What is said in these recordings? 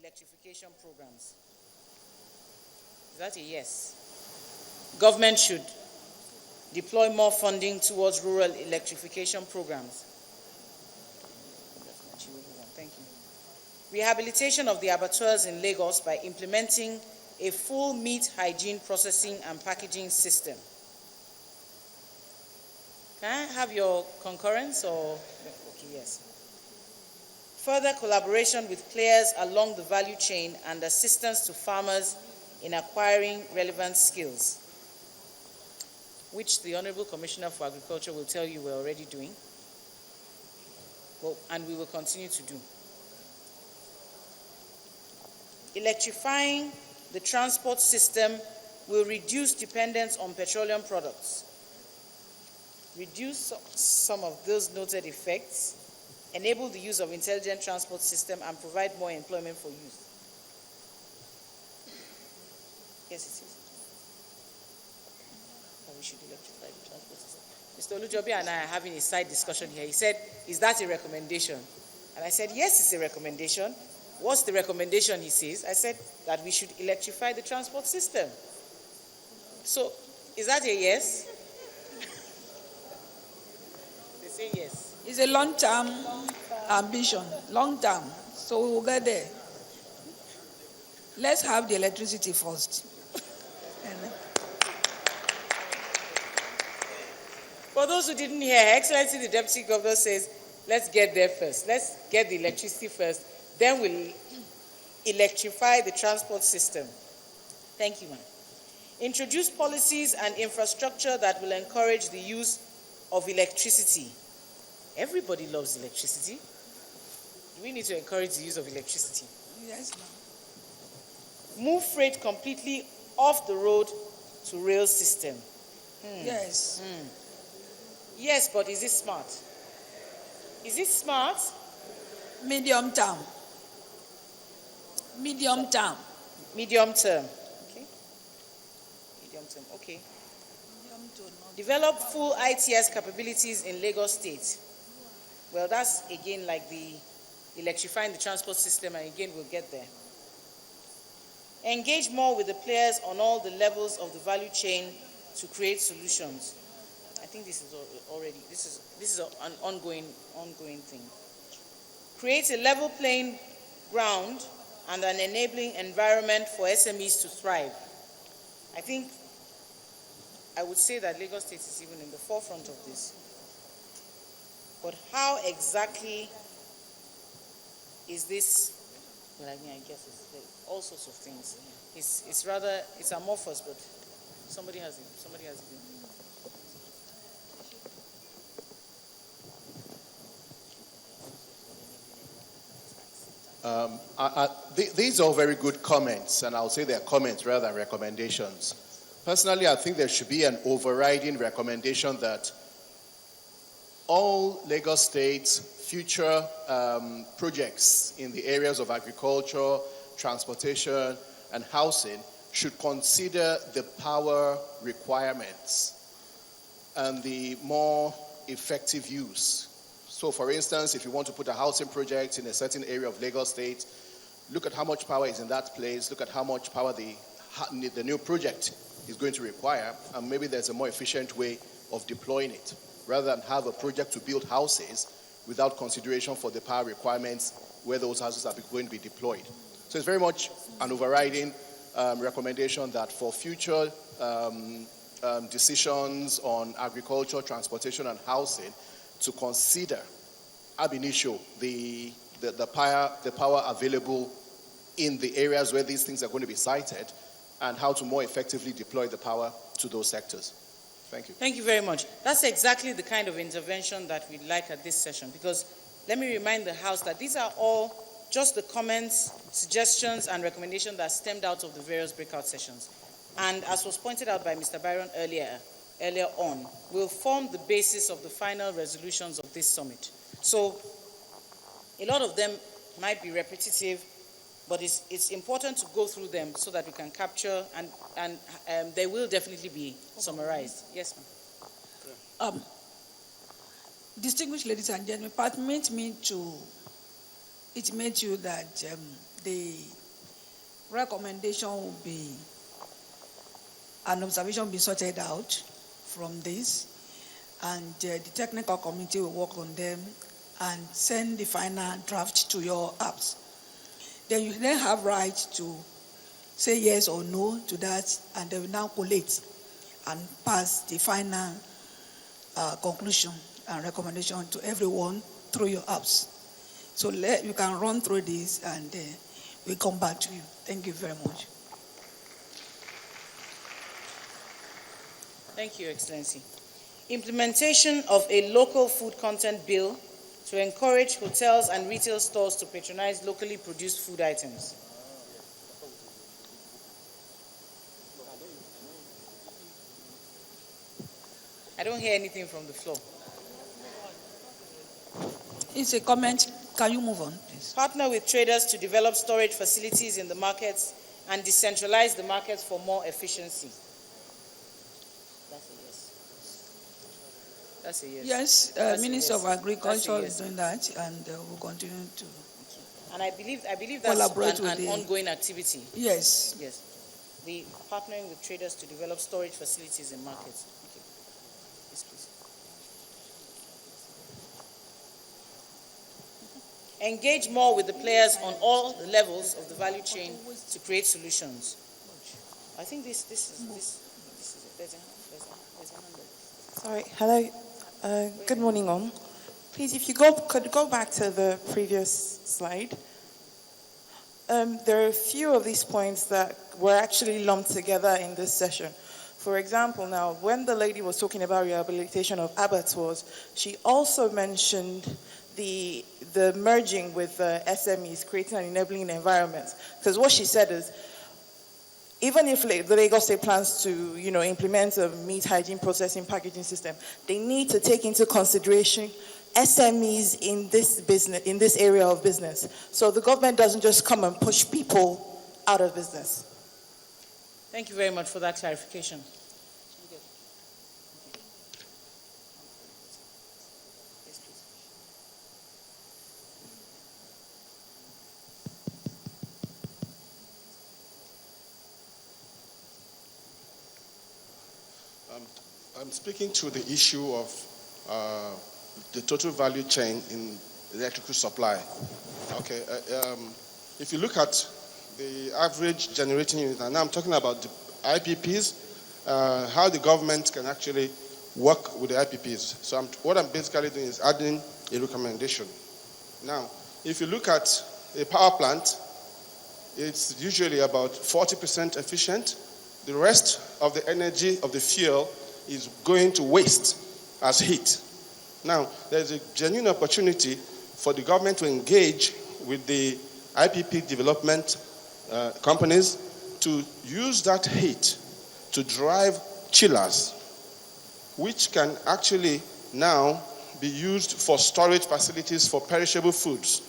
electrification programs. Is that a yes? Government should deploy more funding towards rural electrification programs. Thank you. Rehabilitation of the abattoirs in Lagos by implementing a full meat hygiene processing and packaging system. Can I have your concurrence or? Okay, yes. Further collaboration with players along the value chain and assistance to farmers in acquiring relevant skills, which the Honorable Commissioner for Agriculture will tell you we're already doing, and we will continue to do. Electrifying the transport system will reduce dependence on petroleum products, reduce some of those noted effects, enable the use of intelligent transport system, and provide more employment for youth. Yes, it is. We should electrify the transport system. Mr. Olujobi and I are having a side discussion here. He said, is that a recommendation? And I said, yes, it's a recommendation. What's the recommendation, he says? I said that we should electrify the transport system. So, is that a yes? They say yes. It's a long-term ambition, long-term. So we will get there. Let's have the electricity first. For those who didn't hear, Her Excellency the Deputy Governor says, let's get there first. Let's get the electricity first. Then we'll electrify the transport system. Thank you, ma'am. Introduce policies and infrastructure that will encourage the use of electricity. Everybody loves electricity. Do we need to encourage the use of electricity? Yes, ma'am. Move freight completely off the road to rail system. Yes. Yes, but is it smart? Is it smart? Medium term. Medium term. Medium term. Okay. Medium term. Okay. Develop full ITS capabilities in Lagos State. Well, that's again like the electrifying the transport system, and again we'll get there. Engage more with the players on all the levels of the value chain to create solutions. I think this is already this is an ongoing thing. Create a level playing ground and an enabling environment for SMEs to thrive. I think I would say that Lagos State is even in the forefront of this. But how exactly is this? Well, I mean, I guess it's all sorts of things. It's amorphous, but somebody has it. Somebody has it. These are very good comments, and I'll say they're comments rather than recommendations. Personally, I think there should be an overriding recommendation that all Lagos State's future projects in the areas of agriculture, transportation, and housing should consider the power requirements and the more effective use. So, for instance, if you want to put a housing project in a certain area of Lagos State, look at how much power is in that place, look at how much power the new project is going to require, and maybe there's a more efficient way of deploying it, rather than have a project to build houses without consideration for the power requirements where those houses are going to be deployed. So it's very much an overriding recommendation that for future decisions on agriculture, transportation, and housing, to consider ab initio the power available in the areas where these things are going to be sited, and how to more effectively deploy the power to those sectors. Thank you. Thank you very much. That's exactly the kind of intervention that we'd like at this session, because let me remind the House that these are all just the comments, suggestions, and recommendations that stemmed out of the various breakout sessions. And as was pointed out by Mr. Byron earlier on, will form the basis of the final resolutions of this summit. So a lot of them might be repetitive, but it's important to go through them so that we can capture, and they will definitely be summarized. Yes, ma'am. Distinguished ladies and gentlemen, permit me to it made you that the recommendation will be, an observation will be sorted out from this, and the technical committee will work on them and send the final draft to your apps. Then you then have right to say yes or no to that, and they will now collate and pass the final conclusion and recommendation to everyone through your apps. So you can run through this, and we'll come back to you. Thank you very much. Thank you, Excellency. Implementation of a local food content bill to encourage hotels and retail stores to patronize locally produced food items. I don't hear anything from the floor. It's a comment. Can you move on, please? Partner with traders to develop storage facilities in the markets and decentralize the markets for more efficiency. That's a yes. That's a yes. Yes, That's a Minister yes. of Agriculture That's is a yes. doing that, and we'll continue to. And I believe that's Collaborate with an the- ongoing activity. Yes. Yes. The partnering with traders to develop storage facilities in markets. Okay. Yes, please. Engage more with the players on all the levels of the value chain to create solutions. I think this is there's a hand up. Sorry, hello. Good morning, all. Please, if you could go back to the previous slide. There are a few of these points that were actually lumped together in this session. For example, now, when the lady was talking about rehabilitation of abattoirs, she also mentioned the merging with SMEs, creating an enabling environment. Because what she said is, even if the Lagos State plans to, implement a meat hygiene processing packaging system, they need to take into consideration SMEs in this area of business. So the government doesn't just come and push people out of business. Thank you very much for that clarification. Yes, please. I'm speaking to the issue of the total value chain in electrical supply. Okay, if you look at the average generating unit, and now I'm talking about the IPPs, how the government can actually work with the IPPs. So what I'm basically doing is adding a recommendation. Now, if you look at a power plant, it's usually about 40% efficient. The rest of the energy of the fuel is going to waste as heat. Now, there's a genuine opportunity for the government to engage with the IPP development companies to use that heat to drive chillers, which can actually now be used for storage facilities for perishable foods.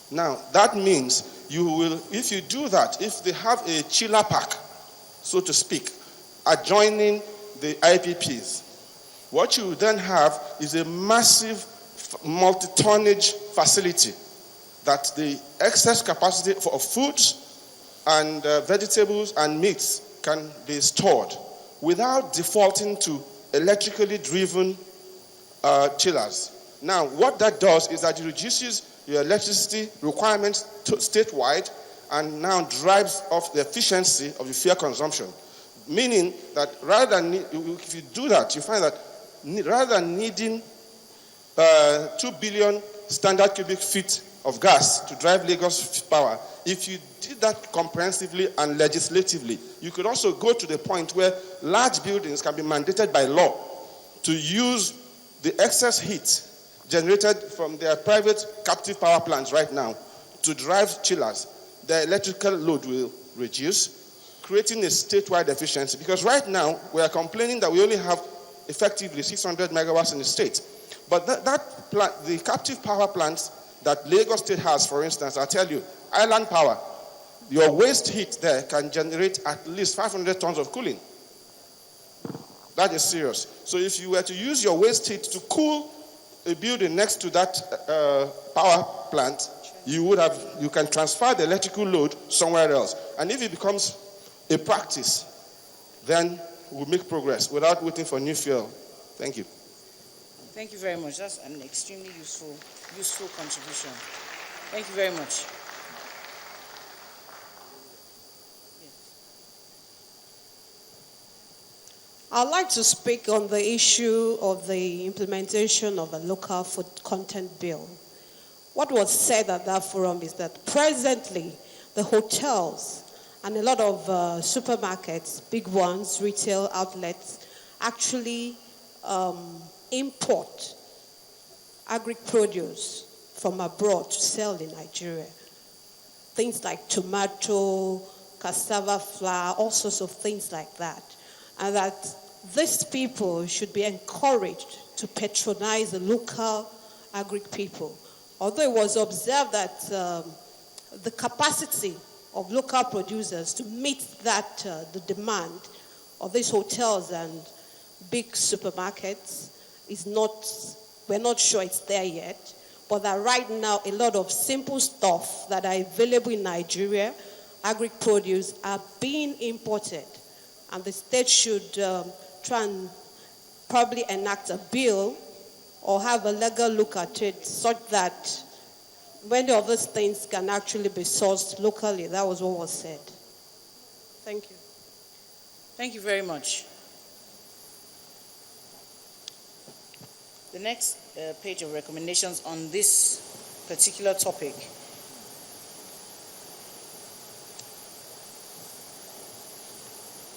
Now, that means you will, if you do that, if they have a chiller pack, so to speak, adjoining the IPPs, what you then have is a massive multi-tonnage facility that the excess capacity of foods and vegetables and meats can be stored without defaulting to electrically driven chillers. Now, what that does is that it reduces your electricity requirements statewide and now drives up the efficiency of the fuel consumption. Meaning that rather than, if you do that, you find that rather than needing 2 billion standard cubic feet of gas to drive Lagos power, if you did that comprehensively and legislatively, you could also go to the point where large buildings can be mandated by law to use the excess heat generated from their private captive power plants right now to drive chillers. The electrical load will reduce, creating a statewide efficiency. Because right now, we are complaining that we only have effectively 600 megawatts in the state. But that plant, the captive power plants that Lagos State has, for instance, I'll tell you, island power, your waste heat there can generate at least 500 tons of cooling. That is serious. So if you were to use your waste heat to cool a building next to that power plant, you can transfer the electrical load somewhere else. And if it becomes a practice, then we'll make progress without waiting for new fuel. Thank you. Thank you very much. That's an extremely useful contribution. Thank you very much. I'd like to speak on the issue of the implementation of a local food content bill. What was said at that forum is that presently the hotels and a lot of supermarkets, big ones, retail outlets, actually import agri-produce from abroad to sell in Nigeria. Things like tomato, cassava flour, all sorts of things like that. And that these people should be encouraged to patronize the local agri-people. Although it was observed that the capacity of local producers to meet that the demand of these hotels and big supermarkets is not, we're not sure it's there yet, but that right now a lot of simple stuff that are available in Nigeria, agri-produce, are being imported. And the state should try and probably enact a bill or have a legal look at it such that many of these things can actually be sourced locally. That was what was said. Thank you. Thank you very much. The next page of recommendations on this particular topic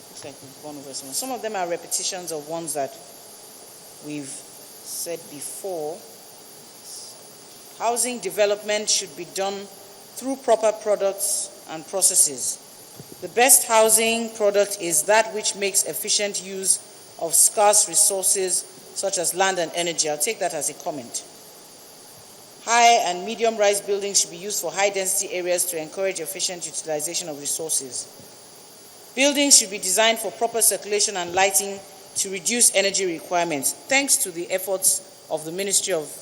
looks like we've gone over some. Some of them are repetitions of ones that we've said before. Housing development should be done through proper products and processes. The best housing product is that which makes efficient use of scarce resources such as land and energy. I'll take that as a comment. High and medium-rise buildings should be used for high-density areas to encourage efficient utilization of resources. Buildings should be designed for proper circulation and lighting to reduce energy requirements. Thanks to the efforts of the Ministry of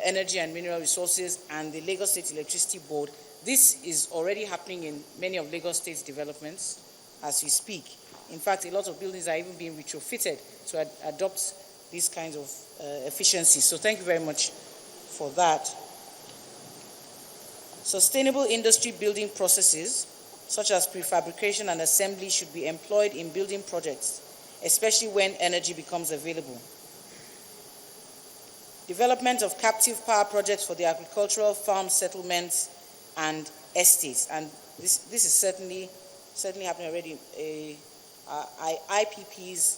Energy and Mineral Resources and the Lagos State Electricity Board, this is already happening in many of Lagos State's developments as we speak. In fact, a lot of buildings are even being retrofitted to adopt these kinds of efficiencies. So thank you very much for that. Sustainable industry building processes, such as prefabrication and assembly, should be employed in building projects, especially when energy becomes available. Development of captive power projects for the agricultural farm settlements and estates. And this is certainly happening already. IPPs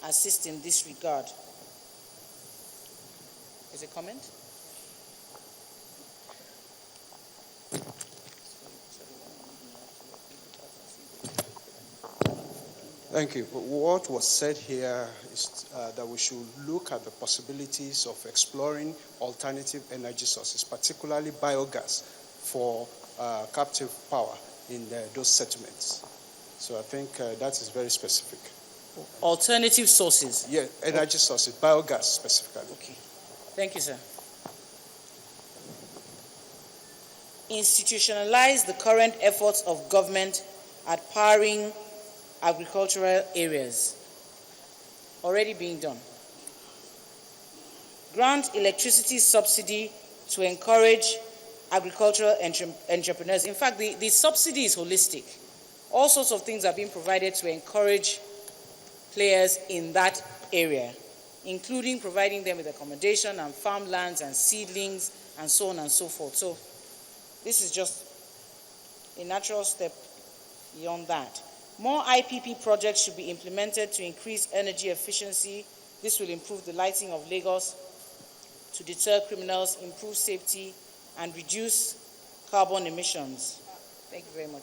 assist in this regard. Is a comment? Thank you. What was said here is that we should look at the possibilities of exploring alternative energy sources, particularly biogas, for captive power in those settlements. So I think that is very specific. Alternative sources? Yeah, energy sources, biogas specifically. Okay. Thank you, sir. Institutionalize the current efforts of government at powering agricultural areas. Already being done. Grant electricity subsidy to encourage agricultural entrepreneurs. In fact, the subsidy is holistic. All sorts of things are being provided to encourage players in that area, including providing them with accommodation and farmlands and seedlings and so on and so forth. So this is just a natural step beyond that. More IPP projects should be implemented to increase energy efficiency. This will improve the lighting of Lagos to deter criminals, improve safety, and reduce carbon emissions. Thank you very much.